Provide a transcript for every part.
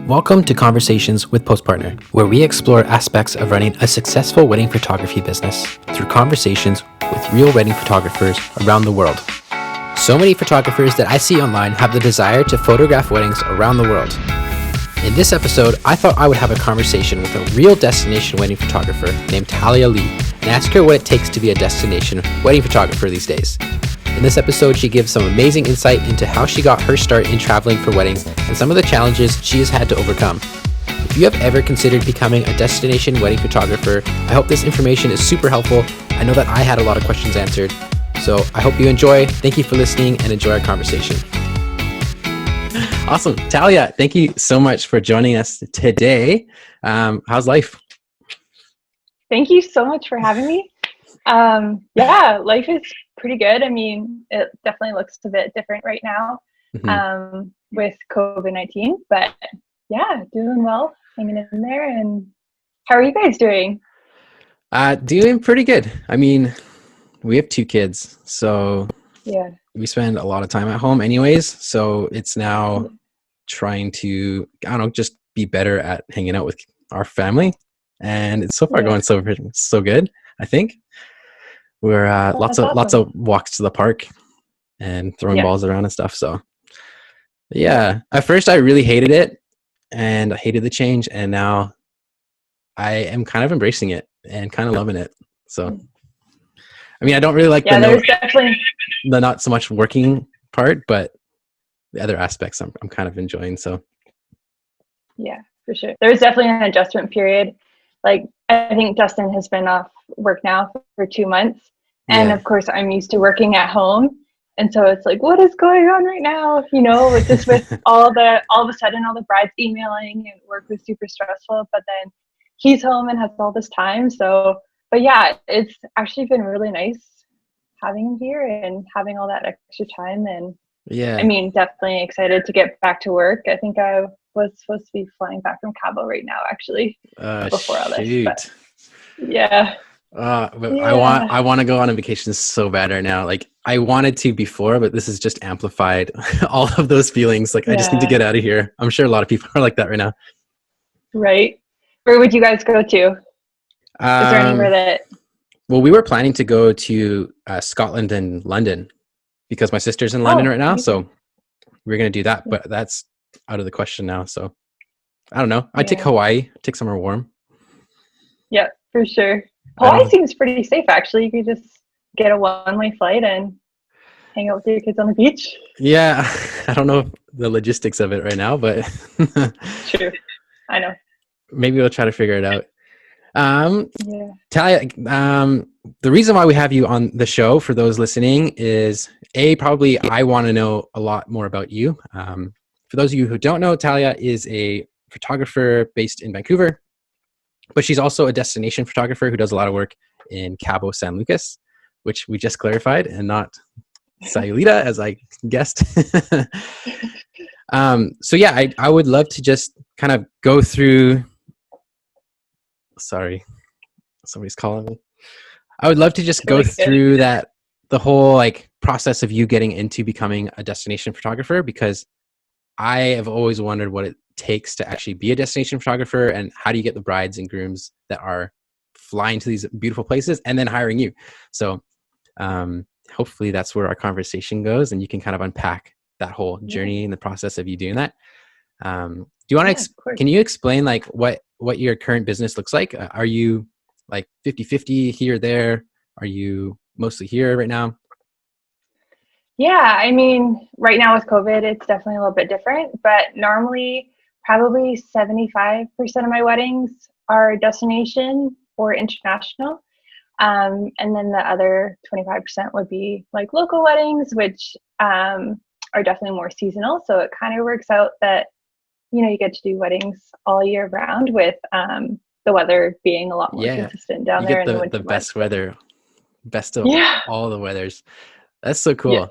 Welcome to Conversations with Postpartner, where we explore aspects of running a successful wedding photography business through conversations with real wedding photographers around the world. So many photographers that I see online have the desire to photograph weddings around the world. In this episode, I thought I would have a conversation with a real destination wedding photographer named Taliah Leigh and ask her what it takes to be a destination wedding photographer these days. In this episode, she gives some amazing insight into how she got her start in traveling for weddings and some of the challenges she has had to overcome. If you have ever considered becoming a destination wedding photographer, I hope this information is super helpful. I know that I had a lot of questions answered. So I hope you enjoy. Thank you for listening and enjoy our conversation. Awesome. Taliah, thank you so much for joining us today. How's life? Thank you so much for having me. Life is pretty good. I mean, it definitely looks a bit different right now with COVID-19, but yeah, doing well, hanging in there. And how are you guys doing? Doing pretty good. I mean, we have 2 kids, so yeah, we spend a lot of time at home anyways. So it's now trying to, just be better at hanging out with our family. And it's so far going so good, I think. We're lots of walks to the park and throwing balls around and stuff. So yeah, at first I really hated it and I hated the change, and now I am kind of embracing it and kind of loving it. So I mean, I don't really like the not so much working part, but the other aspects I'm kind of enjoying. So yeah, for sure. There's definitely an adjustment period. Like, I think Dustin has been off work now for 2 months. And of course, I'm used to working at home. And so it's like, what is going on right now? You know, with all of a sudden, all the brides emailing and work was super stressful. But then he's home and has all this time. So, but yeah, it's actually been really nice having him here and having all that extra time. And I mean, definitely excited to get back to work. I think I was supposed to be flying back from Cabo right now, actually, before all this. But, yeah. I want to go on a vacation so bad right now. Like, I wanted to before, but this has just amplified all of those feelings. Like, I just need to get out of here. I'm sure a lot of people are like that right now. Right. Where would you guys go to? Is there anywhere that... Well, we were planning to go to Scotland and London because my sister's in London right now. So we're going to do that, but that's out of the question now. So I don't know. I'd take Hawaii, take somewhere warm. Yeah, for sure. Hawaii seems pretty safe, actually. You could just get a one-way flight and hang out with your kids on the beach. Yeah, I don't know the logistics of it right now, but True. I know. Maybe we'll try to figure it out. Taliah, the reason why we have you on the show, for those listening, is probably I want to know a lot more about you. For those of you who don't know, Taliah is a photographer based in Vancouver, but she's also a destination photographer who does a lot of work in Cabo San Lucas, which we just clarified, and not Sayulita, as I guessed. So yeah, I would love to just kind of go through. Sorry, somebody's calling me. I would love to just go through the whole process of you getting into becoming a destination photographer, because I have always wondered what it takes to actually be a destination photographer, and how do you get the brides and grooms that are flying to these beautiful places and then hiring you. So hopefully that's where our conversation goes, and you can kind of unpack that whole journey and the process of you doing that. Do you want to can you explain what your current business looks like? Are you 50-50 here or there? Are you mostly here right now? Yeah, I mean, right now with COVID, it's definitely a little bit different, but normally probably 75% of my weddings are destination or international. And then the other 25% would be local weddings, which are definitely more seasonal. So it kind of works out that, you get to do weddings all year round, with the weather being a lot more consistent down there. You get the best weather, best of all the weathers. That's so cool. Yeah.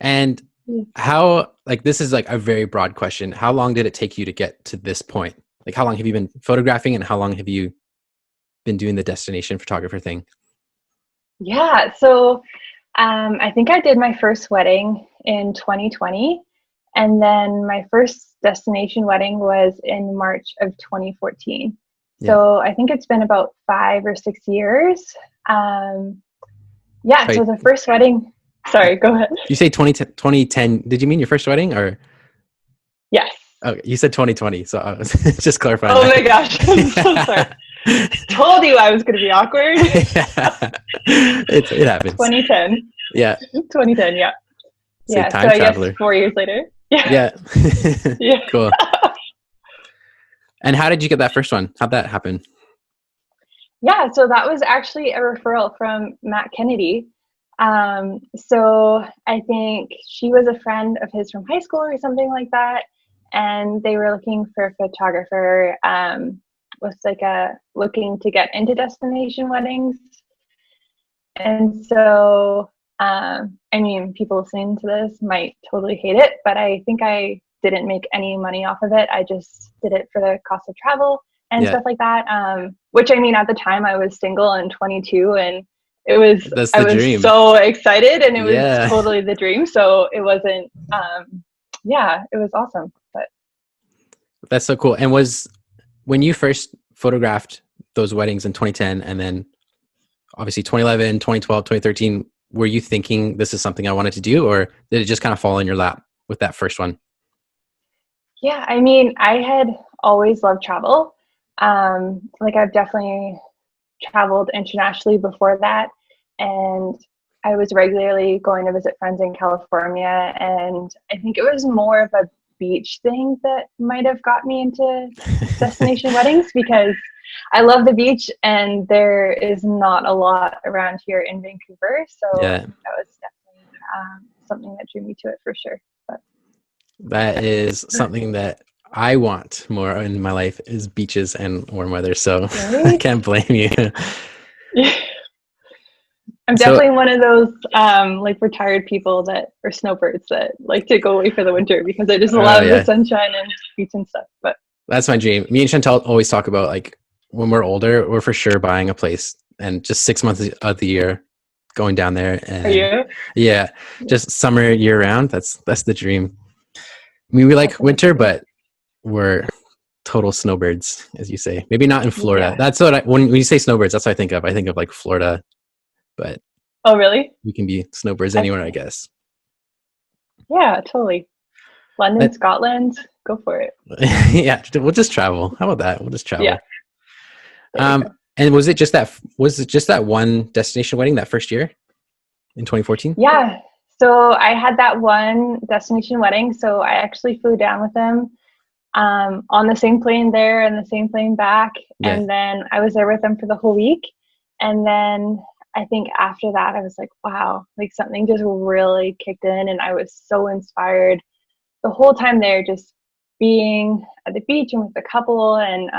And how, this is a very broad question. How long did it take you to get to this point? How long have you been photographing, and how long have you been doing the destination photographer thing? Yeah. So I think I did my first wedding in 2020. And then my first destination wedding was in March of 2014. Yeah. So I think it's been about 5 or 6 years. Yeah, so the first wedding, sorry, go ahead. You say 2010, did you mean your first wedding or? Yes. Oh, you said 2020, so I was just clarifying. Oh my gosh, I'm so sorry. Told you I was going to be awkward. It happens. 2010. Yeah. 2010, yeah. Say Yeah, time so I traveler. guess 4 years later. Yeah. Yeah. Cool. And how did you get that first one? How'd that happen? Yeah, so that was actually a referral from Matt Kennedy. So I think she was a friend of his from high school or something like that, and they were looking for a photographer. Was like looking to get into destination weddings, and so I mean, people listening to this might totally hate it, but I think I didn't make any money off of it. I just did it for the cost of travel and stuff like that. Which, I mean, at the time I was single and 22, and I was dream. so excited, and it was totally the dream. So it wasn't, it was awesome. But that's so cool. And when you first photographed those weddings in 2010, and then obviously 2011, 2012, 2013, were you thinking this is something I wanted to do, or did it just kind of fall in your lap with that first one? Yeah, I mean, I had always loved travel. Like I've definitely traveled internationally before that, and I was regularly going to visit friends in California, and I think it was more of a beach thing that might have got me into destination weddings, because I love the beach and there is not a lot around here in Vancouver, so that was definitely something that drew me to it for sure. But that is something that I want more in my life, is beaches and warm weather. So I can't blame you. I'm definitely one of those like retired people that are snowbirds that like to go away for the winter, because I just love the sunshine and beach and stuff. But that's my dream. Me and Chantal always talk about, like, when we're older, we're for sure buying a place and just 6 months of the year going down there. And are you? Yeah, just summer year round. That's the dream. I mean, we like winter, but we're total snowbirds, as you say. Maybe not in Florida. Yeah. That's what when you say snowbirds, that's what I think of. I think of like Florida, but oh, really? We can be snowbirds anywhere, I guess. Yeah, totally. London, Scotland, go for it. Yeah, we'll just travel. How about that? We'll just travel. Yeah. And was it just that one destination wedding that first year in 2014? Yeah. So I had that one destination wedding. So I actually flew down with them on the same plane there and the same plane back. Yeah. And then I was there with them for the whole week. And then I think after that, I was like, wow, like something just really kicked in. And I was so inspired the whole time there, just being at the beach and with the couple. And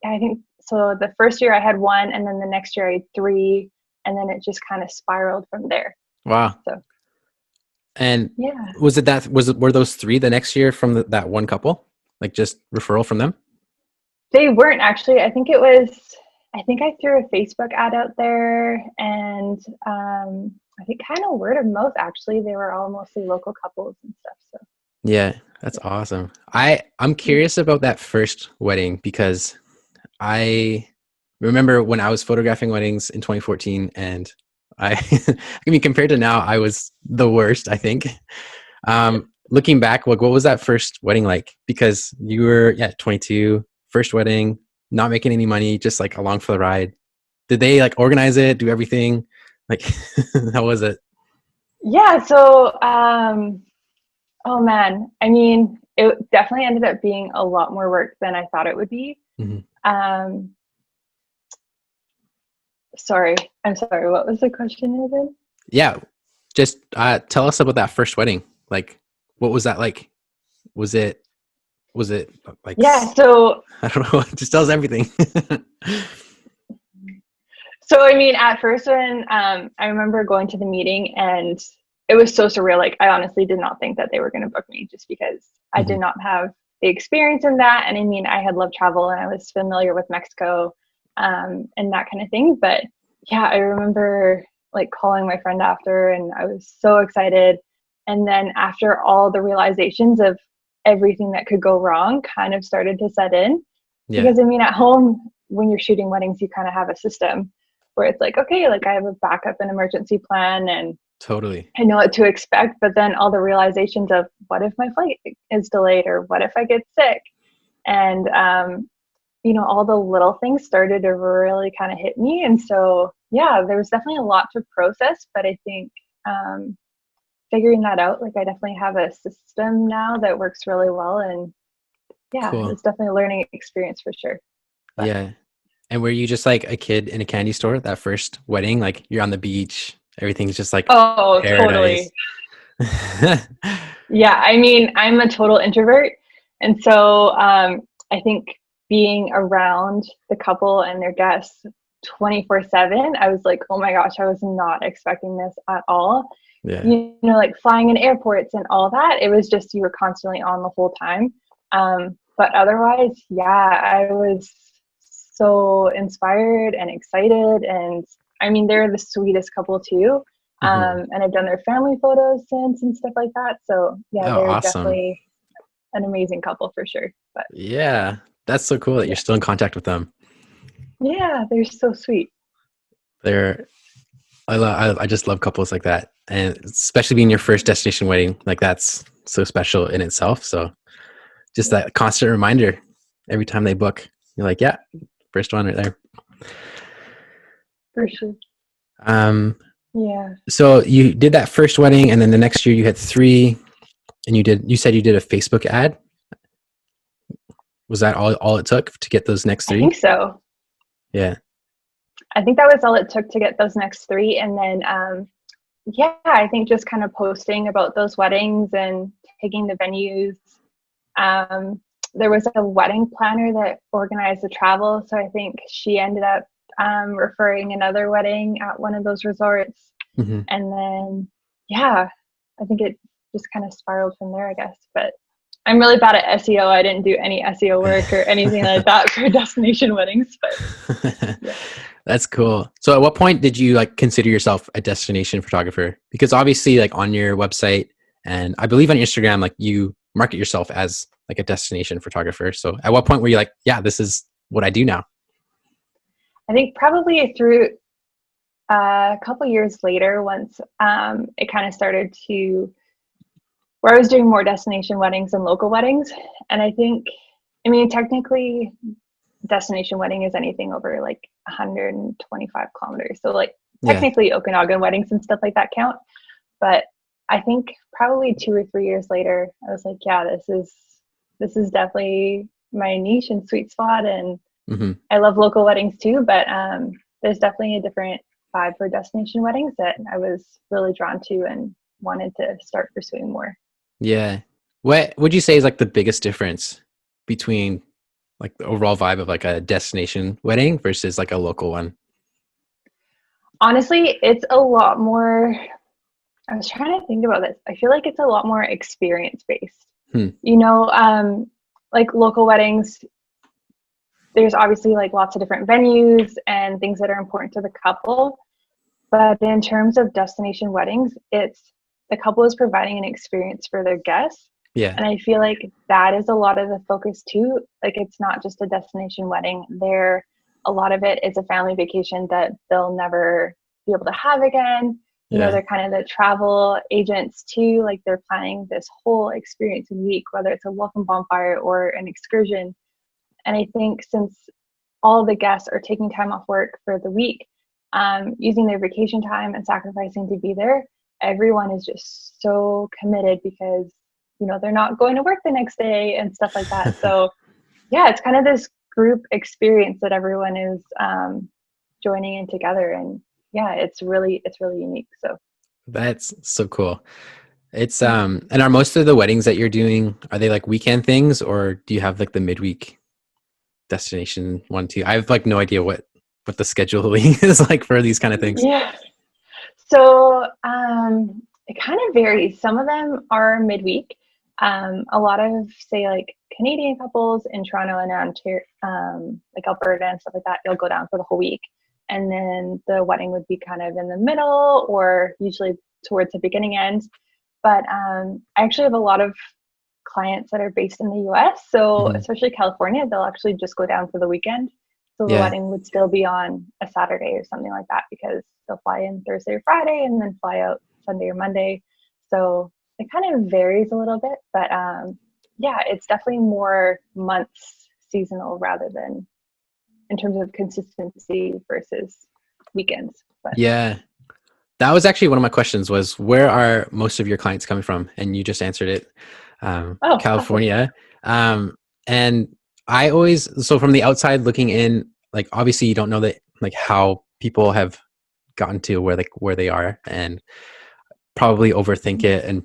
I think so the first year I had one, and then the next year I had three, and then it just kind of spiraled from there. Wow. So, and yeah, were those three the next year from that one couple, like just referral from them? They weren't actually. I think I threw a Facebook ad out there, and I think kind of word of mouth, actually. They were all mostly local couples and stuff. So yeah, that's awesome. I'm curious about that first wedding, because I remember when I was photographing weddings in 2014, and I mean, compared to now, I was the worst, I think. Looking back, what was that first wedding like? Because you were 22, first wedding, not making any money, just like along for the ride. Did they like organize it, do everything? Like, how was it? Yeah. So, oh man, I mean, it definitely ended up being a lot more work than I thought it would be. Mm-hmm. Sorry. I'm sorry. What was the question again? Yeah. Just tell us about that first wedding. Like, what was that like? Was it like... Yeah, so... I don't know. It just tells everything. So, I mean, at first when I remember going to the meeting, and it was so surreal. Like, I honestly did not think that they were going to book me, just because I did not have the experience in that. And I mean, I had loved travel and I was familiar with Mexico and that kind of thing. But yeah, I remember like calling my friend after, and I was so excited. And then after all the realizations of everything that could go wrong kind of started to set in. Yeah. Because I mean, at home, when you're shooting weddings, you kind of have a system where it's like, okay, like I have a backup and emergency plan and Totally. I know what to expect. But then all the realizations of what if my flight is delayed or what if I get sick? And, all the little things started to really kind of hit me. And so, yeah, there was definitely a lot to process, but I think figuring that out, like I definitely have a system now that works really well. And yeah, Cool. it's definitely a learning experience for sure. But, yeah. And were you just like a kid in a candy store that first wedding? Like you're on the beach, everything's just like paradise. Totally. Yeah, I mean, I'm a total introvert. And so I think being around the couple and their guests 24/7, I was like, oh my gosh, I was not expecting this at all. Yeah. Like flying in airports and all that, it was just you were constantly on the whole time. But otherwise, yeah, I was so inspired and excited. And I mean, they're the sweetest couple too. And I've done their family photos since and stuff like that. So yeah, Oh, they're awesome. definitely an amazing couple for sure. But Yeah. That's so cool that you're still in contact with them. yeah, they're so sweet. I just love couples like that. And especially being your first destination wedding, like that's so special in itself. So just that constant reminder every time they book, you're like, yeah, first one right there. For sure. Yeah. So you did that first wedding, and then the next year you had 3, and you said you did a Facebook ad. Was that all it took to get those next 3? I think so. Yeah. I think that was all it took to get those next 3. And then, I think just kind of posting about those weddings and taking the venues. There was a wedding planner that organized the travel. So I think she ended up referring another wedding at one of those resorts. Mm-hmm. And then, I think it just kind of spiraled from there, I guess. But I'm really bad at SEO. I didn't do any SEO work or anything like that for destination weddings. But yeah. That's cool. So at what point did you like consider yourself a destination photographer? Because obviously like on your website and I believe on Instagram, like you market yourself as like a destination photographer. So at what point were you like, yeah, this is what I do now? I think probably through a couple years later, once it kind of started to where I was doing more destination weddings and local weddings. And I think, I mean, technically destination wedding is anything over like 125 kilometers. So like technically Okanagan weddings and stuff like that count. But I think probably 2 or 3 years later, I was like, yeah, this is definitely my niche and sweet spot. And I love local weddings too, but there's definitely a different vibe for destination weddings that I was really drawn to and wanted to start pursuing more. Yeah. What would you say is like the biggest difference between like the overall vibe of like a destination wedding versus like a local one? Honestly, it's a lot more, I was trying to think about this. I feel like it's a lot more experience based. Like local weddings, there's obviously like lots of different venues and things that are important to the couple. But in terms of destination weddings, it's the couple is providing an experience for their guests. Yeah. And I feel like that is a lot of the focus too. Like it's not just a destination wedding. A lot of it is a family vacation that they'll never be able to have again. They're kind of the travel agents too. Like they're planning this whole experience week, whether it's a welcome bonfire or an excursion. And I think since all the guests are taking time off work for the week, using their vacation time and sacrificing to be there, everyone is just so committed because, they're not going to work the next day and stuff like that. So yeah, it's kind of this group experience that everyone is joining in together. And yeah, it's really unique. So that's so cool. It's and are most of the weddings that you're doing, are they like weekend things or do you have like the midweek destination one too? I have like no idea what the scheduling is like for these kind of things. Yeah. So it kind of varies. Some of them are midweek. A lot of say like Canadian couples in Toronto and Ontario, like Alberta and stuff like that, they'll go down for the whole week. And then the wedding would be kind of in the middle or usually towards the beginning end. But I actually have a lot of clients that are based in the US. So especially California, they'll actually just go down for the weekend. So the wedding would still be on a Saturday or something like that, because they'll fly in Thursday or Friday and then fly out Sunday or Monday. So it kind of varies a little bit, but yeah, it's definitely more months seasonal rather than in terms of consistency versus weekends. But Yeah. That was actually one of my questions, was where are most of your clients coming from? And you just answered it. California. And I always, so from the outside looking in, like obviously you don't know that, like how people have gotten to where they are, and probably overthink it and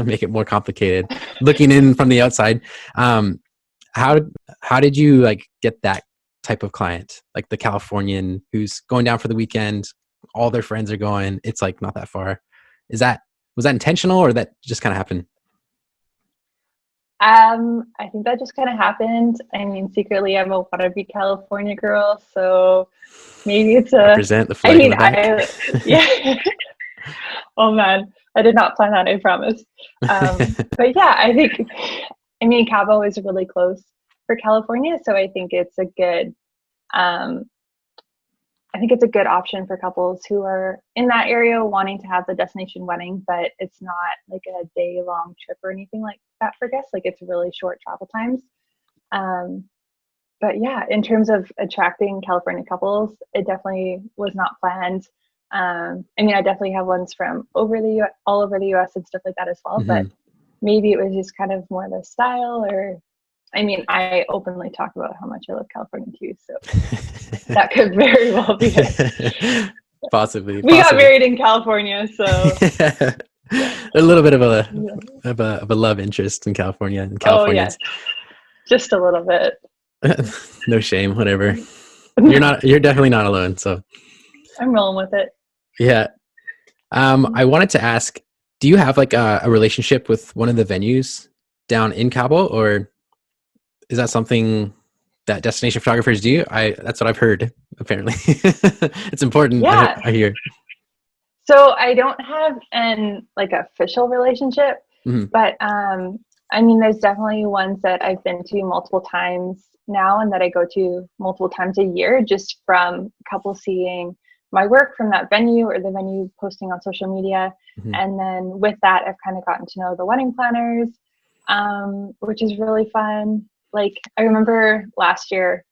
make it more complicated looking in from the outside. How how did you like get that type of client, like the Californian who's going down for the weekend, all their friends are going, it's like not that far? Was that intentional, or that just kind of happened? I think that just kind of happened. I mean, secretly, I'm a wannabe California girl, so maybe it's Represent the I flag in mean, the back. yeah. Oh man, I did not plan that, I promise. But yeah, I mean, Cabo is really close for California, so um, I think it's a good option for couples who are in that area wanting to have the destination wedding, but it's not like a day-long trip or anything like that for guests. Like it's really short travel times. Um, but yeah, in terms of attracting California couples, it definitely was not planned. I mean, I definitely have ones from all over the US and stuff like that as well, but maybe it was just kind of more the style, or I mean, I openly talk about how much I love California too, so that could very well be it. Possibly. We got married in California, so yeah. A little bit of a love interest in California and Oh Californians. yes, just a little bit. No shame, whatever. You're definitely not alone. So I'm rolling with it. yeah. I wanted to ask, do you have like a relationship with one of the venues down in Cabo, or is that something that destination photographers do? That's what I've heard. Apparently, it's important. Yeah. I hear. So I don't have an like official relationship, but I mean, there's definitely ones that I've been to multiple times now, and that I go to multiple times a year, just from couples seeing my work from that venue or the venue posting on social media. And then with that, I've kind of gotten to know the wedding planners, which is really fun. Like I remember last year,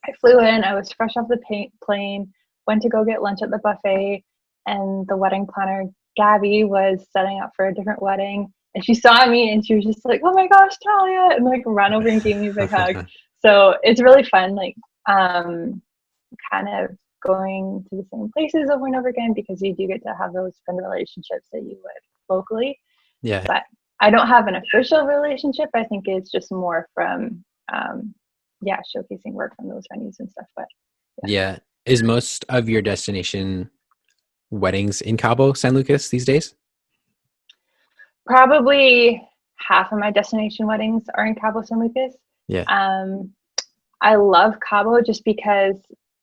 I flew in, I was fresh off the plane, went to go get lunch at the buffet, and the wedding planner, Gabby, was setting up for a different wedding. And she saw me and she was just like, "Oh my gosh, Taliah," and like ran over and gave me a big hug. So it's really fun, like kind of going to the same places over and over again, because you do get to have those friend relationships that you would locally. Yeah. But I don't have an official relationship. I think it's just more from showcasing work from those venues and stuff. But Yeah. Is most of your destination weddings in Cabo San Lucas these days? probably half of my destination weddings are in Cabo San Lucas. Yeah. I love Cabo just because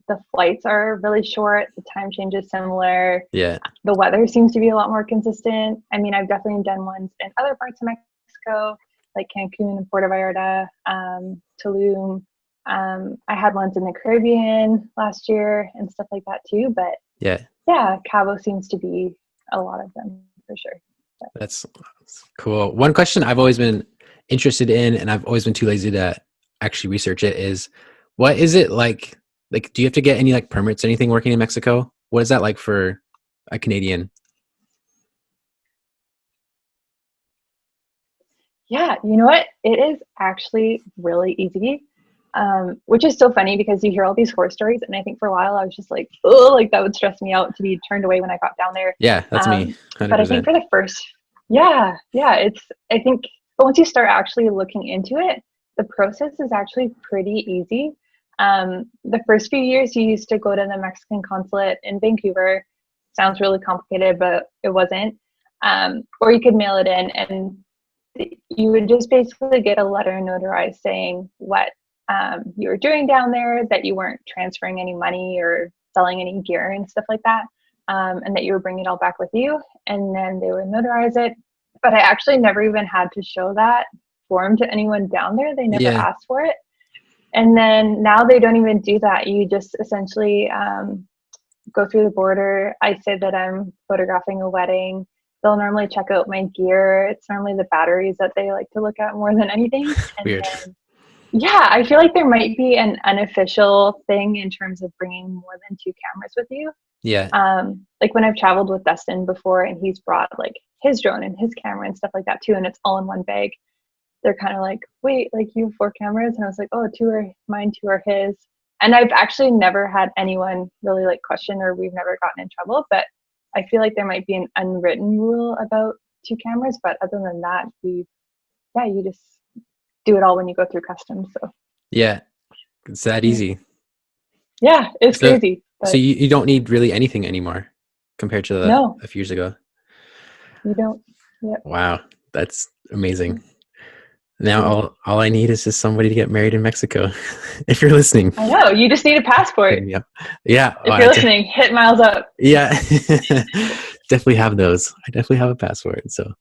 the flights are really short, the time change is similar. Yeah. The weather seems to be a lot more consistent. I mean, I've definitely done ones in other parts of Mexico, like Cancun and Puerto Vallarta, Tulum. I had ones in the Caribbean last year and stuff like that too. But yeah, Cabo seems to be a lot of them for sure. But That's cool. One question I've always been interested in, and I've always been too lazy to actually research it, is what is it like? Like, do you have to get any like permits, anything working in Mexico? What is that like for a Canadian? yeah, you know what? It is actually really easy, which is so funny because you hear all these horror stories. And I think for a while I was just like, oh, like that would stress me out to be turned away when I got down there. Yeah, that's me. 100%. But I think for the first, I think, but once you start actually looking into it, the process is actually pretty easy. The first few years you used to go to the Mexican consulate in Vancouver. Sounds really complicated, but it wasn't. Or you could mail it in, and you would just basically get a letter notarized saying what you were doing down there, that you weren't transferring any money or selling any gear and stuff like that, and that you were bringing it all back with you. And then they would notarize it, but I actually never even had to show that form to anyone down there. They never asked for it. And then now they don't even do that. You just essentially go through the border. I say that I'm photographing a wedding. They'll normally check out my gear. It's normally the batteries that they like to look at more than anything. And Weird. then, yeah, I feel like there might be an unofficial thing in terms of bringing more than 2 cameras with you. Yeah. Like when I've traveled with Dustin before and he's brought like his drone and his camera and stuff like that too, and it's all in one bag. They're kind of like, wait, like you have 4 cameras? And I was like, oh, 2 are mine, 2 are his. And I've actually never had anyone really like question, or we've never gotten in trouble, but I feel like there might be an unwritten rule about 2 cameras. But other than that, you just do it all when you go through customs. So yeah, it's that easy. Yeah, it's crazy. So you don't need really anything anymore compared to a few years ago. You don't. Yeah. Wow, that's amazing. Now all I need is just somebody to get married in Mexico. If you're listening, I know, you just need a passport. Yeah. If you're listening, hit Miles up. Yeah, definitely have those. I definitely have a passport. So,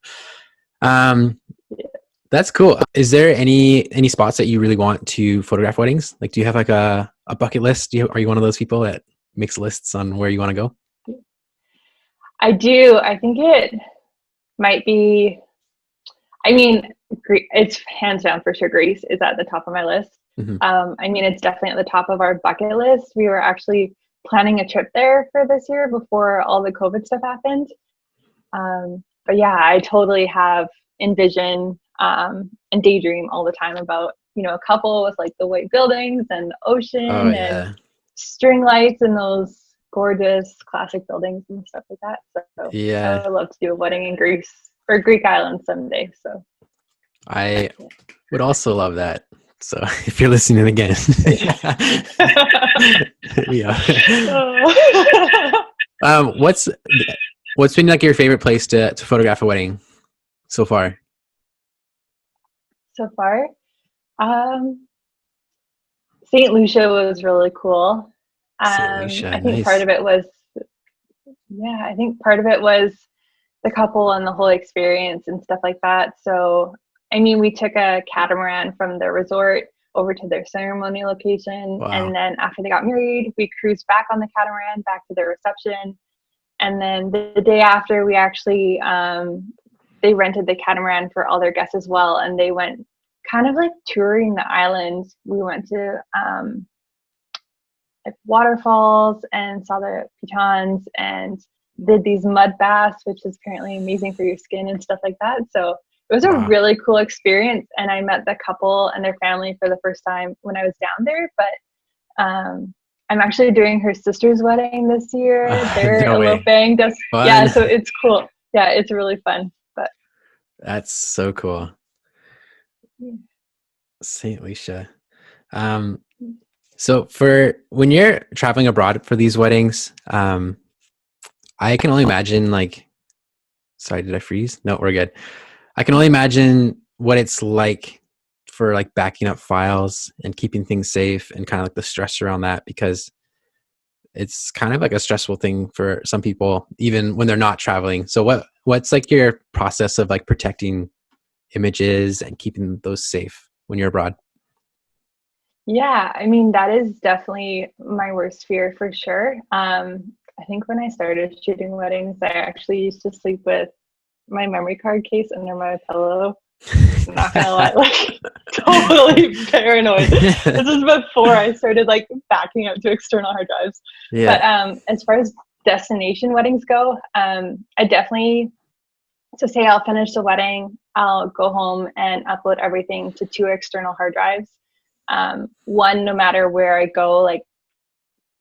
that's cool. Is there any spots that you really want to photograph weddings? Like, do you have like a bucket list? Are you one of those people that makes lists on where you want to go? I do. I think it might be. I mean, it's hands down for sure. Greece is at the top of my list. Mm-hmm. I mean, it's definitely at the top of our bucket list. We were actually planning a trip there for this year before all the COVID stuff happened. But yeah, I totally have envision and daydream all the time about, a couple with like the white buildings and ocean and string lights and those gorgeous classic buildings and stuff like that. So I would love to do a wedding in Greece or Greek island someday. So I would also love that. So if you're listening again, what's been like your favorite place to photograph a wedding so far? So far, St. Lucia was really cool. St. Lucia, I think nice. part of it was, the couple and the whole experience and stuff like that. So, I mean, we took a catamaran from the resort over to their ceremony location. Wow. And then after they got married, we cruised back on the catamaran back to their reception. And then the day after, we actually, they rented the catamaran for all their guests as well. And they went kind of like touring the island. We went to like waterfalls and saw the pitons and did these mud baths, which is apparently amazing for your skin and stuff like that. So it was a really cool experience. And I met the couple and their family for the first time when I was down there. But I'm actually doing her sister's wedding this year. They're eloping. Yeah, so it's cool. Yeah, it's really fun. But that's so cool. Yeah. St. Lucia. So for when you're traveling abroad for these weddings, I can only imagine sorry, did I freeze? No, we're good. I can only imagine what it's like for like backing up files and keeping things safe and kind of like the stress around that, because it's kind of like a stressful thing for some people, even when they're not traveling. So what's like your process of like protecting images and keeping those safe when you're abroad? Yeah, I mean, that is definitely my worst fear for sure. I think when I started shooting weddings, I actually used to sleep with my memory card case under my pillow. I'm not gonna lie, totally paranoid. This is before I started backing up to external hard drives. Yeah. But as far as destination weddings go, say I'll finish the wedding, I'll go home and upload everything to 2 external hard drives. One, no matter where I go,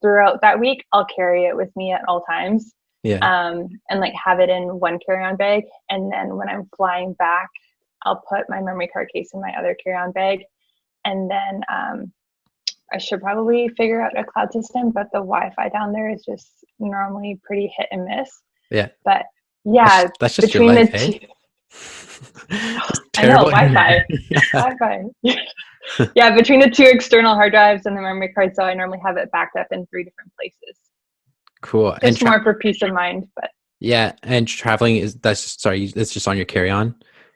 throughout that week, I'll carry it with me at all times. Yeah. And have it in one carry-on bag. And then when I'm flying back, I'll put my memory card case in my other carry-on bag. And then I should probably figure out a cloud system, but the Wi-Fi down there is just normally pretty hit and miss. Yeah. But yeah, that's just between your life, the two. I know, Wi-Fi. Wi-Fi. Yeah, between the 2 external hard drives and the memory card, so I normally have it backed up in 3 different places. Cool. Just more for peace of mind, but Yeah, and traveling it's just on your carry on,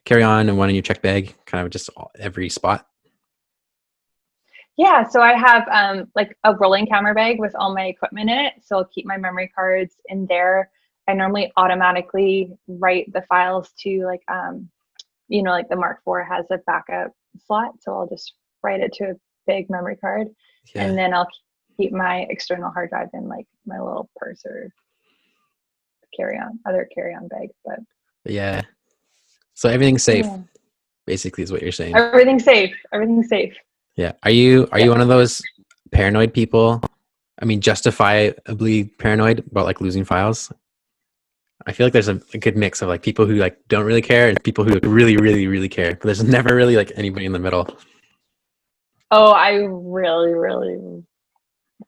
and one in your check bag, kind of just every spot. Yeah, so I have like a rolling camera bag with all my equipment in it. So I'll keep my memory cards in there. I normally automatically write the files to like like the Mark IV has a backup slot, so I'll just write it to a big memory card, Yeah, and then I'll keep my external hard drive in like my little purse or carry-on bag. But yeah. So everything's safe, yeah, basically, is what you're saying. everything's safe. Everything's safe. Yeah. Are you Yeah. one of those paranoid people? I mean, justifiably paranoid about like losing files. I feel like there's a good mix of like people who like don't really care and people who like, really, really, really care. But there's never really like anybody in the middle. Oh, I really, really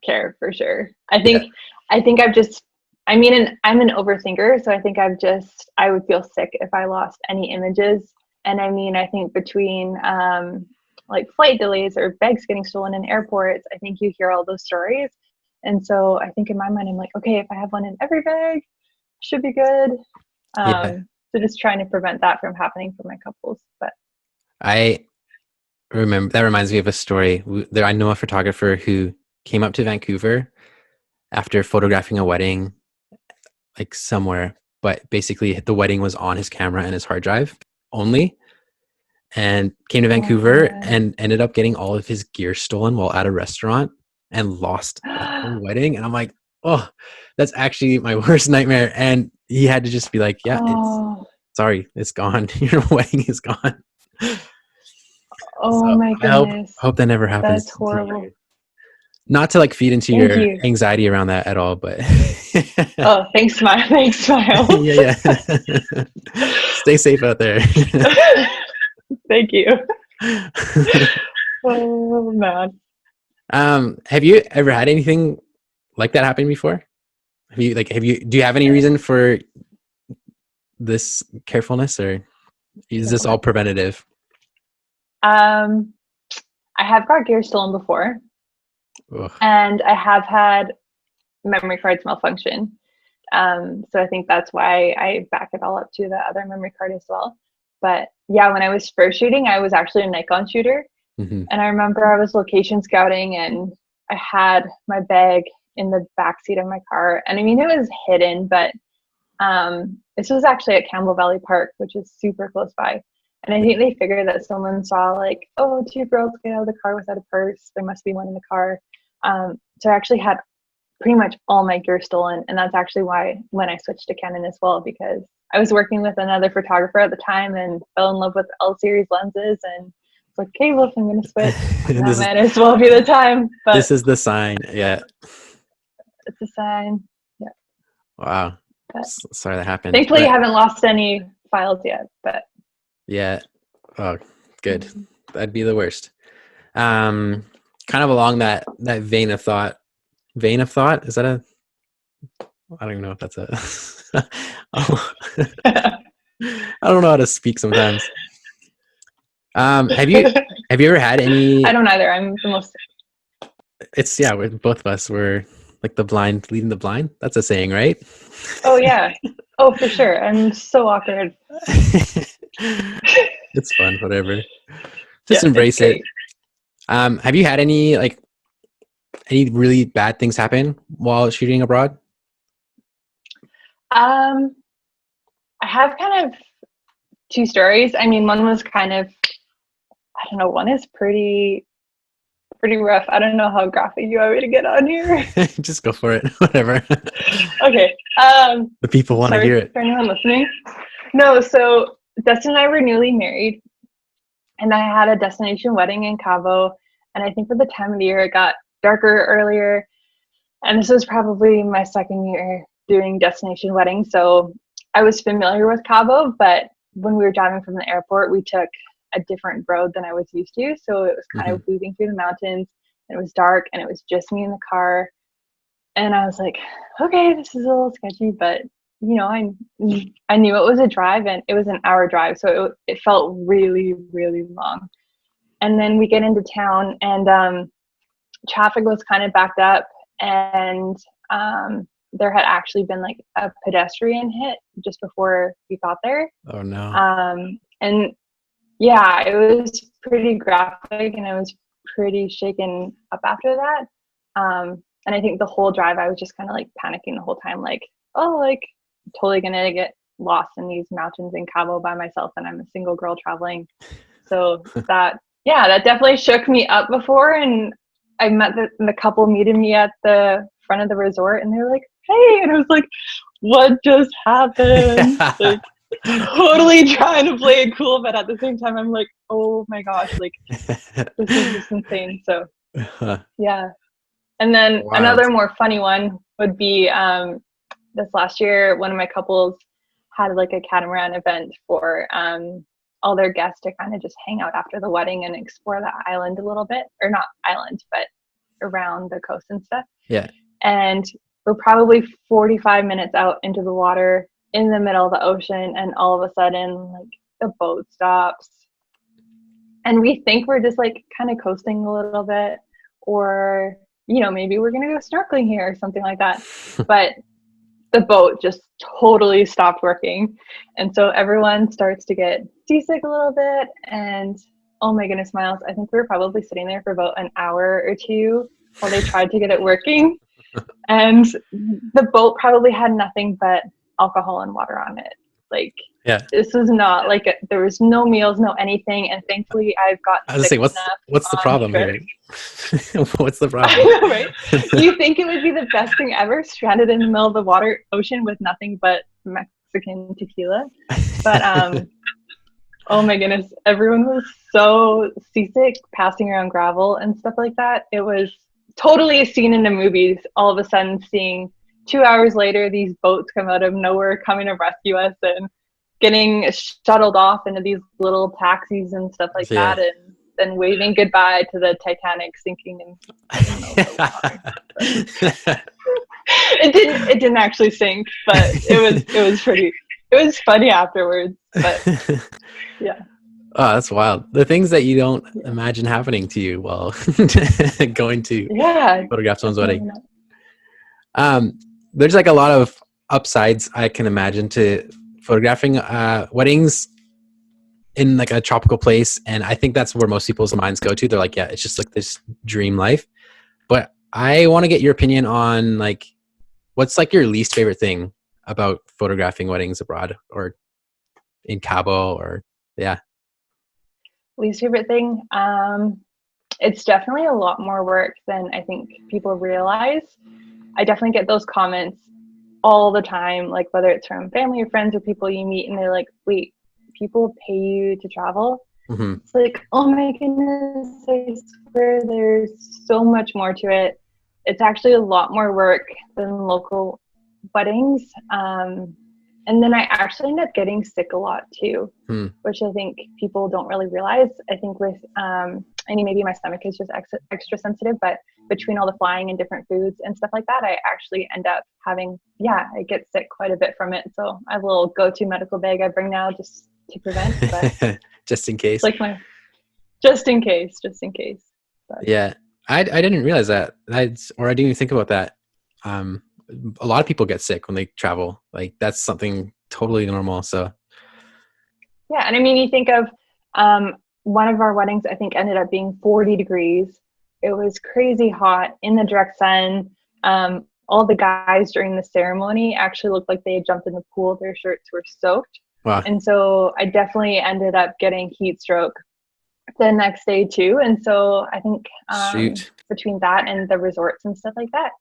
care for sure. I Yeah. think I think I've just I mean I'm an overthinker, so I think I would feel sick if I lost any images. And I mean I think between like flight delays or bags getting stolen in airports, I think you hear all those stories. And so I think in my mind I'm like, okay, if I have one in every bag, should be good. Yeah. So just trying to prevent that from happening for my couples. But I remember that reminds me of a story. I know a photographer who came up to Vancouver after photographing a wedding, like somewhere, but basically the wedding was on his camera and his hard drive only, and came to Vancouver and ended up getting all of his gear stolen while at a restaurant and lost that whole wedding. And I'm like, oh, that's actually my worst nightmare. And he had to just be like, yeah, oh, sorry, it's gone. Your wedding is gone. oh So my I hope goodness. hope that never That's happens to horrible. you. Not to like feed into Thank your you. anxiety around that at all, but Oh, thanks, Smile. Thanks, Smile. yeah, yeah. Stay safe out there. Thank you. Oh, man. Have you ever had anything like that happen before? Do you have any reason for this carefulness, or is this all preventative? Um, I have got gear stolen before, Ugh. and I have had memory cards malfunction. So I think that's why I back it all up to the other memory card as well. But yeah, when I was first shooting, I was actually a Nikon shooter. Mhm. And I remember I was location scouting and I had my bag in the back seat of my car. And I mean, it was hidden, but this was actually at Campbell Valley Park, which is super close by. And I think they figured that someone saw like, oh, two girls get out of the car without a purse. There must be one in the car. So I actually had pretty much all my gear stolen. And that's actually why when I switched to Canon as well, because I was working with another photographer at the time and fell in love with L series lenses. And it's like, okay, well, if I'm going to switch, that might as well be the time. But This is the sign. Yeah. it's a sign. Yeah. Wow. But Sorry that happened. thankfully, I haven't lost any files yet. But Yeah. Oh, good. That'd be the worst. Kind of along that vein of thought. Vein of thought? Is that a? I don't even know if that's a. Oh. I don't know how to speak sometimes. Have you ever had any? I don't either. I'm the most. It's with both of us. We're like the blind leading the blind. That's a saying, right? Oh, yeah. Oh, for sure. I'm so awkward. It's fun, whatever. Just Yeah, it's embrace it. great. Have you had any really bad things happen while shooting abroad? I have kind of two stories. I mean, one was kind of, I don't know, one is pretty rough. I don't know how graphic you want me to get on here. Just go for it. Whatever. Okay. The people want to Sorry hear it. for anyone listening. No, so Dustin and I were newly married, and I had a destination wedding in Cabo. And I think for the time of the year, it got darker earlier. And this was probably my second year doing destination weddings. So I was familiar with Cabo, but when we were driving from the airport, we took a different road than I was used to. So it was kind of weaving through the mountains. And it was dark and it was just me in the car. And I was like, okay, this is a little sketchy, but I knew it was a drive and it was an hour drive. So it felt really, really long. And then we get into town and traffic was kind of backed up, and there had actually been like a pedestrian hit just before we got there. Oh no. And yeah, it was pretty graphic, and I was pretty shaken up after that. And I think the whole drive, I was just kind of like panicking the whole time, like, oh, like totally gonna get lost in these mountains in Cabo by myself, and I'm a single girl traveling. So that definitely shook me up before. And I met the couple meeting me at the front of the resort, and they're like, hey, and I was like, what just happened? Like, totally trying to play it cool, but at the same time I'm like, oh my gosh, like this is just insane. So yeah. And then another more funny one would be this last year, one of my couples had like a catamaran event for all their guests to kind of just hang out after the wedding and explore the island a little bit, or not island, but around the coast and stuff. Yeah. And we're probably 45 minutes out into the water in the middle of the ocean, and all of a sudden like the boat stops, and we think we're just like kind of coasting a little bit, or maybe we're gonna go snorkeling here or something like that. But the boat just totally stopped working, and so everyone starts to get seasick a little bit. And oh my goodness, Miles, I think we were probably sitting there for about an hour or two while they tried to get it working. And the boat probably had nothing but alcohol and water on it. Like, this was not like there was no meals, no anything. And thankfully I've got I was saying, what's the problem here? What's the problem? I know, right? You think it would be the best thing ever, stranded in the middle of the ocean with nothing but Mexican tequila. But oh my goodness, everyone was so seasick, passing around gravel and stuff like that. It was totally a scene in the movies. All of a sudden seeing 2 hours later these boats come out of nowhere coming to rescue us, and getting shuttled off into these little taxis and stuff like that, and then waving goodbye to the Titanic sinking in it didn't actually sink, but it was funny afterwards. But yeah. Oh, that's wild. The things that you don't imagine happening to you while going to photograph someone's wedding. There's like a lot of upsides I can imagine to photographing weddings in like a tropical place. And I think that's where most people's minds go to. They're like, yeah, it's just like this dream life. But I want to get your opinion on like, what's like your least favorite thing about photographing weddings abroad or in Cabo, or least favorite thing, it's definitely a lot more work than I think people realize. I definitely get those comments all the time, like whether it's from family or friends or people you meet, and they're like, wait, people pay you to travel? Mm-hmm. It's like, oh my goodness, I swear there's so much more to it. It's actually a lot more work than local weddings. And then I actually end up getting sick a lot too, which I think people don't really realize. I think with, maybe my stomach is just extra sensitive, but between all the flying and different foods and stuff like that, I actually end up having, I get sick quite a bit from it. So I have a little go-to medical bag I bring now just to prevent. But just in case. Like just in case. But. Yeah, I didn't realize that. I didn't even think about that. A lot of people get sick when they travel. Like that's something totally normal. So yeah, and I mean, you think of one of our weddings, I think ended up being 40 degrees. It was crazy hot in the direct sun. All the guys during the ceremony actually looked like they had jumped in the pool. Their shirts were soaked. Wow. And so I definitely ended up getting heat stroke the next day too. And so I think between that and the resorts and stuff like that,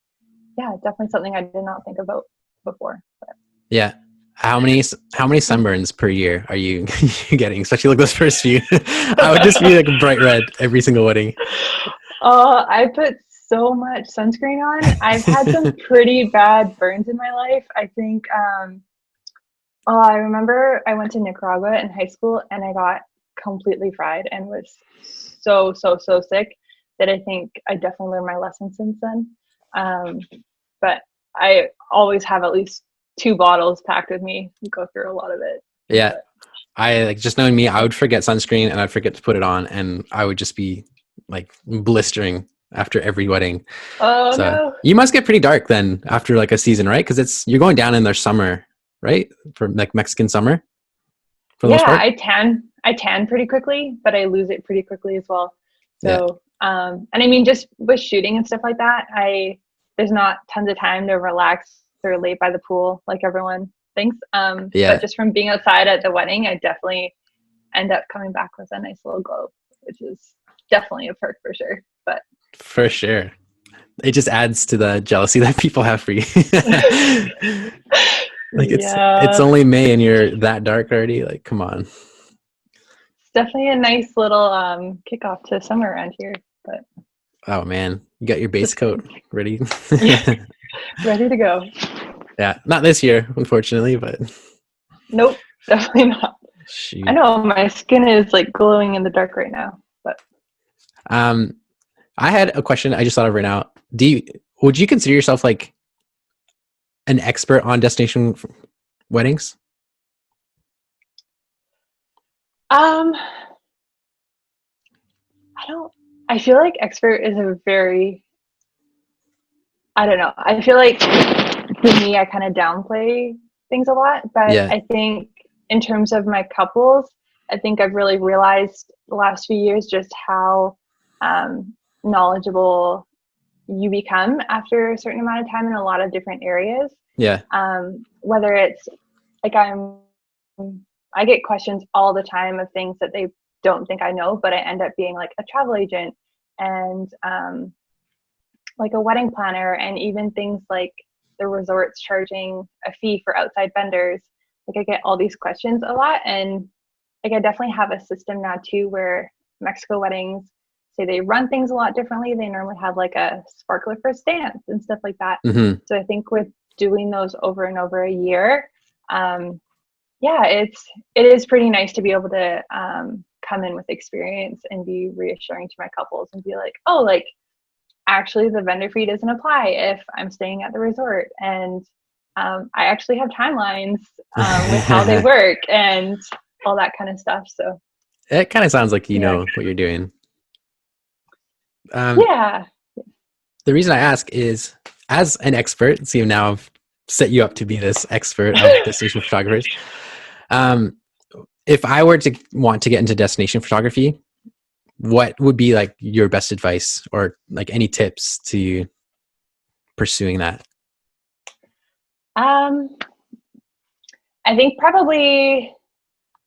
definitely something I did not think about before. But. Yeah. How many sunburns per year are you getting? Especially like those first few. I would just be like bright red every single wedding. I put so much sunscreen on. I've had some pretty bad burns in my life. I think, I remember I went to Nicaragua in high school and I got completely fried and was so sick that I think I definitely learned my lesson since then. But I always have at least 2 bottles packed with me. Go through a lot of it. Yeah. I like, just knowing me, I would forget sunscreen and I'd forget to put it on and I would just be like blistering after every wedding. Oh So no. you must get pretty dark then after like a season, right? Because you're going down in their summer, right? For like Mexican summer for the most Yeah, part. I tan pretty quickly, but I lose it pretty quickly as well. Yeah. So, and I mean, just with shooting and stuff like that, there's not tons of time to relax or lay by the pool like everyone thinks. But Yeah. just from being outside at the wedding, I definitely end up coming back with a nice little glow, which is definitely a perk for sure. But For sure. It just adds to the jealousy that people have for you. Like it's yeah, only May and you're that dark already. Like, come on. it's definitely a nice little kickoff to summer around here. But Oh man, you got your base just coat ready. yeah, ready to go. Yeah, not this year, unfortunately, but Nope, definitely not. I shoot. know my skin is like glowing in the dark right now, but Um, I had a question I just thought of right now. Would you consider yourself like an expert on destination weddings? um, I don't. I feel like expert is a very. I don't know. I feel like for me, I kind of downplay things a lot, but Yeah, I think in terms of my couples, I think I've really realized the last few years just how knowledgeable you become after a certain amount of time in a lot of different areas. yeah. Whether it's like I get questions all the time of things that they don't think I know, but I end up being like a travel agent and like a wedding planner, and even things like the resorts charging a fee for outside vendors. Like I get all these questions a lot, and like I definitely have a system now too where Mexico weddings say they run things a lot differently. They normally have like a sparkler for dance and stuff like that. Hmm. So I think with doing those over and over a year, um, yeah, it is pretty nice to be able to come in with experience and be reassuring to my couples and be like, oh, like actually the vendor fee doesn't apply if I'm staying at the resort, and I actually have timelines with how they work and all that kind of stuff. So It kind of sounds like you yeah, know what you're doing. Um, yeah, the reason I ask is, as an expert, see now I've set you up to be this expert of destination photographers. Um, if I were to want to get into destination photography, what would be like your best advice or like any tips to pursuing that? um, I think probably.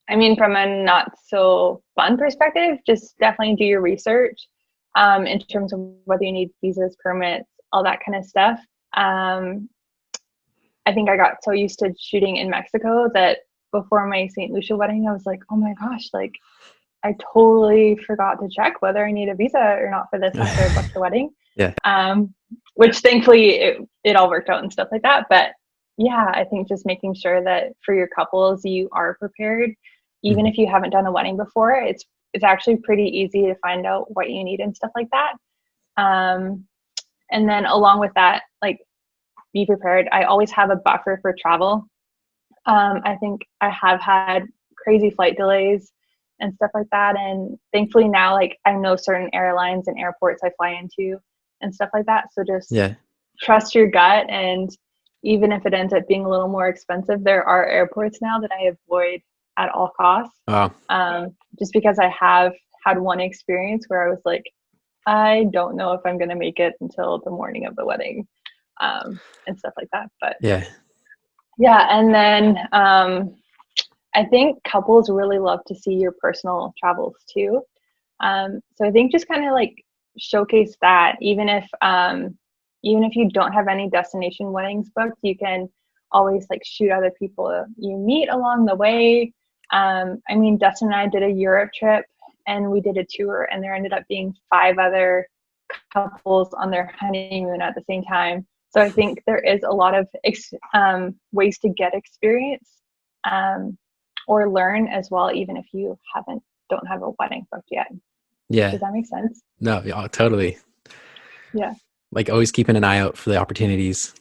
I mean, from a not so fun perspective, just definitely do your research in terms of whether you need visas, permits, all that kind of stuff. Um, I think I got so used to shooting in Mexico that before my St. Lucia wedding, I was like, oh my gosh, like I totally forgot to check whether I need a visa or not for this after I booked the wedding. Yeah. Um, which thankfully it all worked out and stuff like that. But yeah, I think just making sure that for your couples, you are prepared. Even Mhm. if you haven't done a wedding before, it's actually pretty easy to find out what you need and stuff like that. Um, and then along with that, like be prepared. I always have a buffer for travel. I think I have had crazy flight delays and stuff like that. And thankfully now, like I know certain airlines and airports I fly into and stuff like that. So just Yeah. trust your gut. And even if it ends up being a little more expensive, there are airports now that I avoid at all costs. Oh, Just because I have had one experience where I was like, I don't know if I'm going to make it until the morning of the wedding and stuff like that. But yeah. yeah, and then I think couples really love to see your personal travels too. So I think just kind of like showcase that, even if you don't have any destination weddings booked, you can always like shoot other people you meet along the way. I mean, Dustin and I did a Europe trip and we did a tour, and there ended up being 5 other couples on their honeymoon at the same time. So I think there is a lot of ways to get experience um, or learn as well, even if you don't have a wedding booked yet. Yeah. Does that make sense? No, yeah, totally. Yeah. Like always keeping an eye out for the opportunities.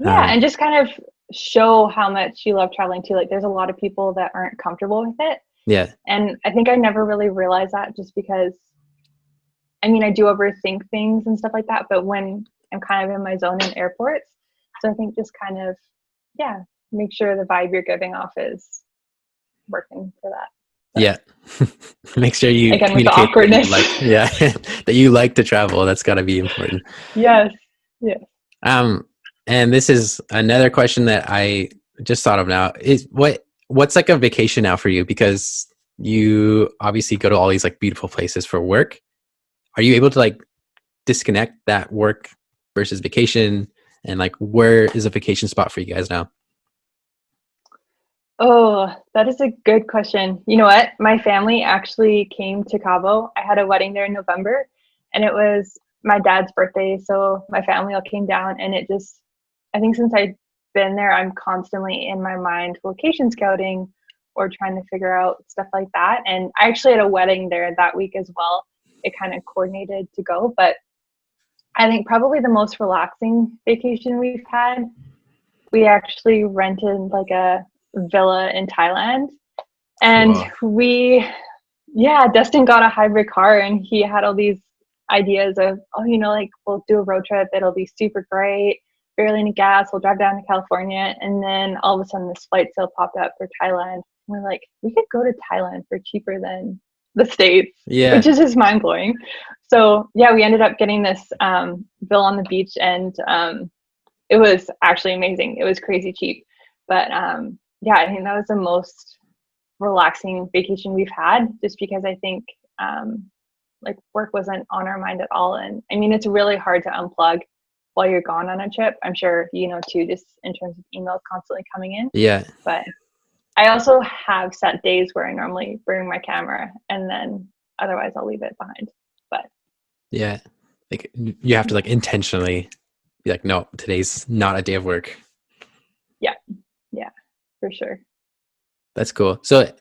Yeah, Um, and just kind of show how much you love traveling too. Like there's a lot of people that aren't comfortable with it. yeah. And I think I never really realized that just because I mean, I do overthink things and stuff like that, but when I'm kind of in my zone in airports, so I think just kind of, yeah, make sure the vibe you're giving off is working for that. Yeah. Make sure you Again, with the communicate that you awkwardness. like, yeah, that you like to travel. That's got to be important. Yes. Yes. And this is another question that I just thought of now is what's like a vacation now for you? Because you obviously go to all these like beautiful places for work. Are you able to like disconnect that work versus vacation? And like, where is a vacation spot for you guys now? Oh, that is a good question. You know what? My family actually came to Cabo. I had a wedding there in November, and it was my dad's birthday. So my family all came down, and it just, I think since I've been there, I'm constantly in my mind location scouting or trying to figure out stuff like that. And I actually had a wedding there that week as well. It kind of coordinated to go, but I think probably the most relaxing vacation we've had, we actually rented like a villa in Thailand. And Cool. yeah, Dustin got a hybrid car and he had all these ideas of, oh, like we'll do a road trip. It'll be super great. Barely any gas. We'll drive down to California. And then all of a sudden this flight sale popped up for Thailand. We're like, we could go to Thailand for cheaper than the States, Yeah. which is just mind blowing. So yeah, we ended up getting this villa on the beach, and it was actually amazing. It was crazy cheap. But yeah, I think that was the most relaxing vacation we've had, just because I think like work wasn't on our mind at all. And I mean, it's really hard to unplug while you're gone on a trip. I'm sure, too, just in terms of emails constantly coming in. Yeah. But I also have set days where I normally bring my camera, and then otherwise I'll leave it behind. But Yeah. Like you have to like intentionally be like, no, today's not a day of work. yeah, yeah, for sure. That's cool. So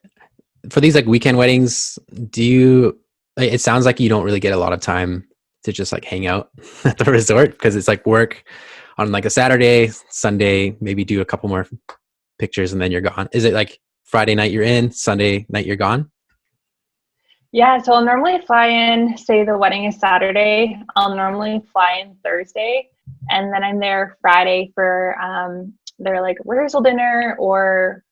for these like weekend weddings, do you, like, it sounds like you don't really get a lot of time to just like hang out at the resort because it's like work on like a Saturday, Sunday, maybe do a couple more pictures and then you're gone. Is it like Friday night you're in, Sunday night you're gone? Yeah, so I'll normally fly in, say the wedding is Saturday. I'll normally fly in Thursday, and then I'm there Friday for their like rehearsal dinner or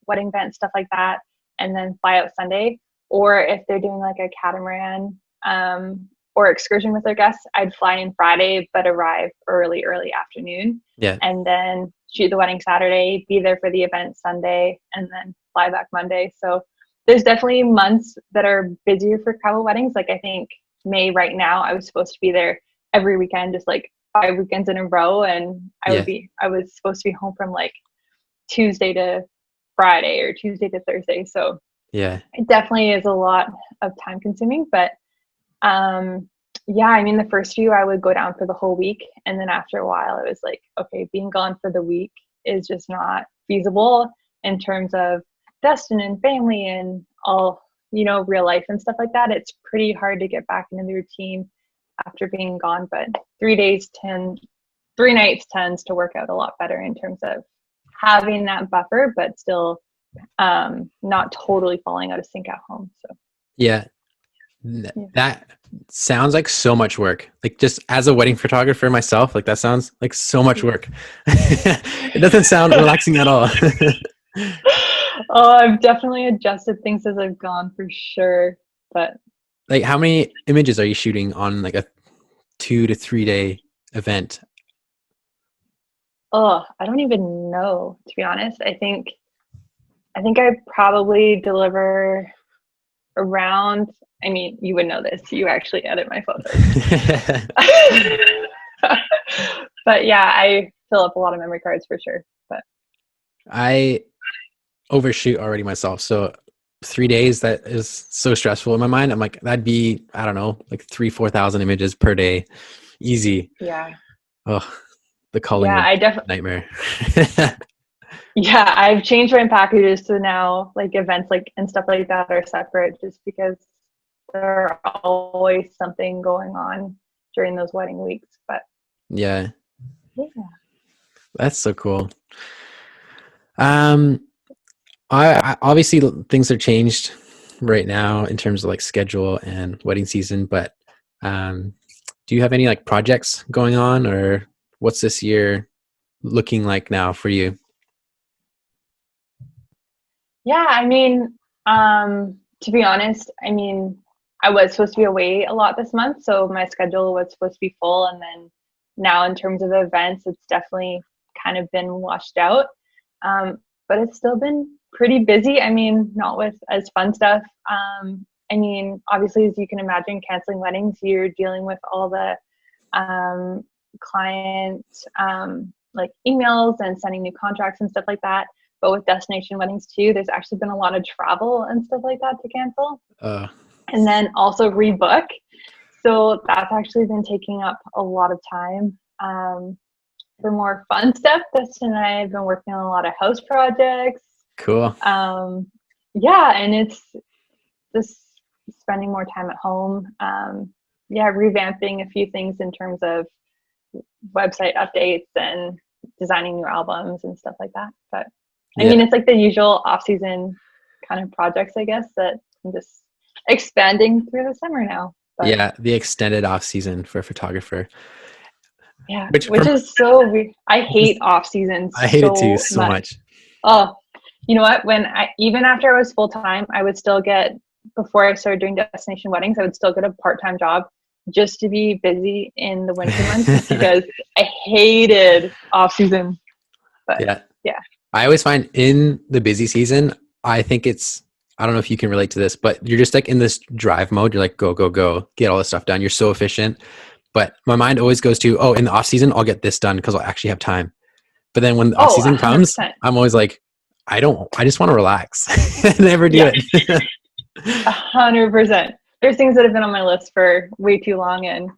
wedding event, stuff like that, and then fly out Sunday. Or if they're doing like a catamaran or excursion with their guests, I'd fly in Friday but arrive early afternoon, Yeah. and then shoot the wedding Saturday, be there for the event Sunday, and then fly back Monday. So there's definitely months that are busier for travel weddings. Like I think May right now, I was supposed to be there every weekend, just like 5 weekends in a row. And Yeah. I was supposed to be home from like Tuesday to Friday or Tuesday to Thursday. So Yeah. it definitely is a lot of time consuming, but yeah, I mean, the first few I would go down for the whole week. And then after a while it was like, okay, being gone for the week is just not feasible in terms of Dustin and family and all, real life and stuff like that. It's pretty hard to get back into the routine after being gone, but 3 nights tends to work out a lot better in terms of having that buffer, but still not totally falling out of sync at home. So Yeah. yeah. That sounds like so much work. Like just as a wedding photographer myself, like that sounds like so much work. It doesn't sound relaxing at all. Oh, I've definitely adjusted things as I've gone for sure. But Like how many images are you shooting on like a 2 to 3 day event? oh, I don't even know, to be honest. I think I probably deliver around, I mean, you would know this. You actually edit my photos. But yeah, I fill up a lot of memory cards for sure. But I overshoot already myself. So 3 days, that is so stressful in my mind. I'm like, that'd be, I don't know, like 4,000 images per day. Easy. yeah. Oh, the culling Yeah, would I be definitely a nightmare. yeah, I've changed my packages to now like events like and stuff like that are separate just because there are always something going on during those wedding weeks. But Yeah, yeah. that's so cool. Um, I obviously things are changed right now in terms of like schedule and wedding season, but Do you have any like projects going on, or what's this year looking like now for you? Yeah, I mean, to be honest, I mean, I was supposed to be away a lot this month, so my schedule was supposed to be full. And then now, in terms of events, it's definitely kind of been washed out. But it's still been pretty busy. I mean, not with as fun stuff. I mean, obviously, as you can imagine, canceling weddings, you're dealing with all the um, client like emails and sending new contracts and stuff like that. But with destination weddings too, there's actually been a lot of travel and stuff like that to cancel Uh, and then also rebook. So that's actually been taking up a lot of time. For more fun stuff, Dustin and I have been working on a lot of house projects. cool. Yeah, and it's just spending more time at home. Yeah, revamping a few things in terms of website updates and designing new albums and stuff like that. But I mean, it's like the usual off-season kind of projects, I guess, that I'm just expanding through the summer now. But Yeah, the extended off season for a photographer. yeah, Which which from is so weird. I hate off seasons I hate it too so so much. much. Oh, you know what? When I even after I was full time, I would still get before I started doing destination weddings, I would still get a part-time job just to be busy in the winter months because I hated off season. But Yeah. yeah. I always find in the busy season, I think I don't know if you can relate to this, but you're just like in this drive mode. You're like, go, go, go, get all this stuff done. You're so efficient. But my mind always goes to, oh, in the off season, I'll get this done because I'll actually have time. But then when the off Oh, season comes, 100%. I'm always like, I just want to relax. I never do Yeah, it. 100%. There's things that have been on my list for way too long, and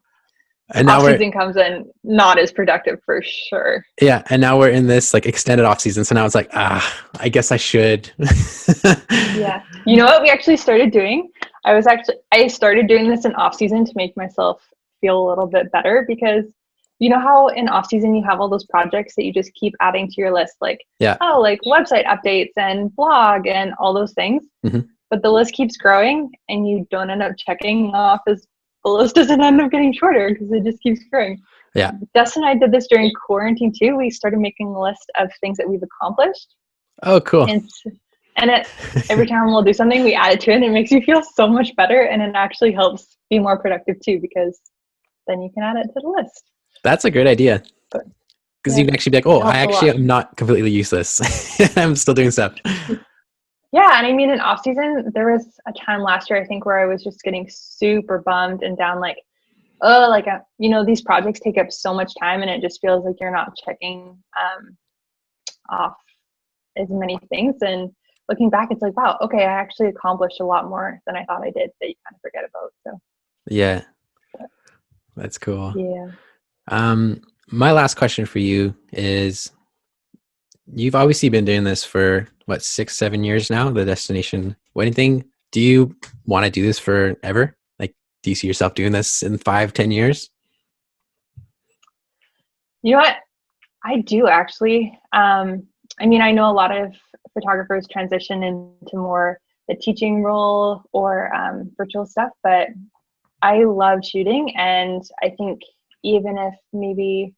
And now off season comes in not as productive for sure. and now we're in this like extended off season. So now it's like, I guess I should. Yeah. You know what we actually started doing? I started doing this in off season to make myself feel a little bit better because you know how in off season you have all those projects that you just keep adding to your list, like Yeah. like website updates and blog and all those things. Mm-hmm. But the list keeps growing and you don't end up checking off as the list doesn't end up getting shorter because it just keeps growing. Yeah. Dustin and I did this during quarantine too. We started making a list of things that we've accomplished. Oh, cool. And every time we'll do something, we add it to it and it makes you feel so much better. And it actually helps be more productive too, because then you can add it to the list. That's a great idea. Because you can actually be like, oh, I actually am not completely useless. I'm still doing stuff. Yeah. And I mean, in off season, there was a time last year, I think, where I was just getting super bummed and down, like, oh, like, these projects take up so much time and it just feels like you're not checking off as many things. And looking back, it's like, wow, okay, I actually accomplished a lot more than I thought I did that you kind of forget about. So yeah, that's cool. Yeah. My last question for you is, you've obviously been doing this for what, 6-7 years now, the destination wedding thing. Do you want to do this forever? Like, do you see yourself doing this in 5-10 years? You know what? I do actually. I mean, I know a lot of photographers transition into more the teaching role or virtual stuff, but I love shooting. And I think even if maybe,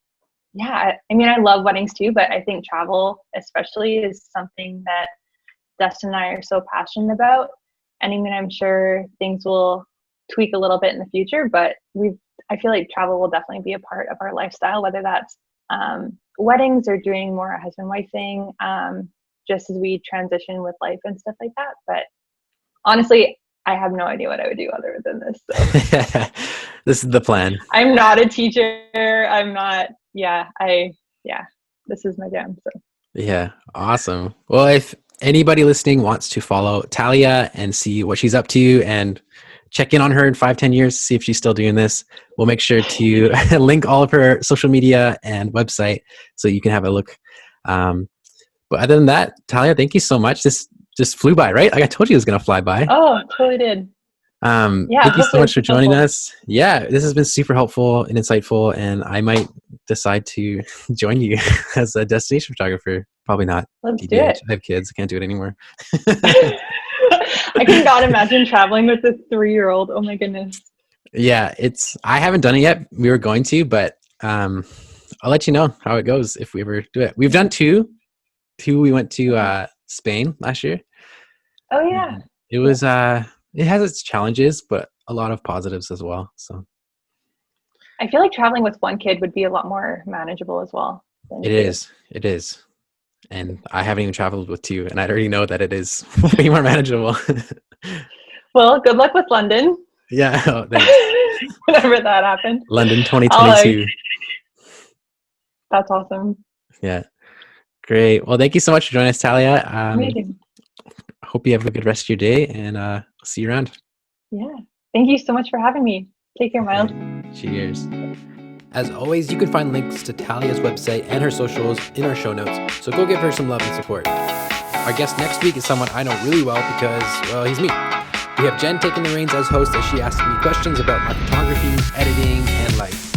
yeah, I mean, I love weddings too, but I think travel especially is something that Dustin and I are so passionate about. And I mean, I'm sure things will tweak a little bit in the future, but I feel like travel will definitely be a part of our lifestyle, whether that's weddings or doing more a husband-wife thing, just as we transition with life and stuff like that. But honestly, I have no idea what I would do other than this. So. This is the plan. I'm not a teacher. I'm not. This is my jam. So. Yeah, awesome. Well, if anybody listening wants to follow Taliah and see what she's up to and check in on her in 5-10 years, see if she's still doing this, we'll make sure to link all of her social media and website so you can have a look. But other than that, Taliah, thank you so much. This just flew by, right? Like I told you it was going to fly by. Oh, totally did. Thank you so much for joining us. Yeah, this has been super helpful and insightful, and I might decide to join you as a destination photographer. Probably not. Let's do it. I have kids. I can't do it anymore. I cannot imagine traveling with a 3-year-old. Oh my goodness. Yeah, I haven't done it yet. We were going to, but I'll let you know how it goes if we ever do it. We've done two. We went to Spain last year. Oh yeah. It was it has its challenges, but a lot of positives as well. So I feel like traveling with one kid would be a lot more manageable as well than it two. is. It is. And I haven't even traveled with two, and I already know that it is way more manageable. Well, good luck with London. Yeah, oh, thanks. Whenever that happens. London 2022. That's awesome. Yeah. Great. Well, thank you so much for joining us, Taliah. Amazing. I hope you have a good rest of your day, and I'll see you around. Yeah. Thank you so much for having me. Take care, Miles. Cheers. As always, you can find links to Taliah's website and her socials in our show notes, so go give her some love and support. Our guest next week is someone I know really well because, well, he's me. We have Jen taking the reins as host as she asks me questions about my photography, editing, and life.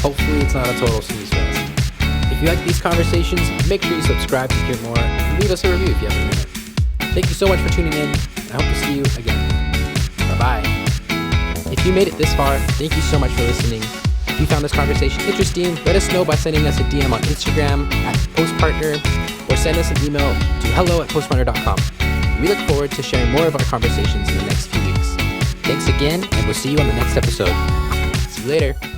Hopefully it's not a total snooze fest. If you like these conversations, make sure you subscribe to hear more and leave us a review if you have a minute. Thank you so much for tuning in. I hope to see you again. Bye-bye. If you made it this far, thank you so much for listening. If you found this conversation interesting, let us know by sending us a DM on Instagram @postpartner or send us an email to hello@postpartner.com. We look forward to sharing more of our conversations in the next few weeks. Thanks again, and we'll see you on the next episode. See you later.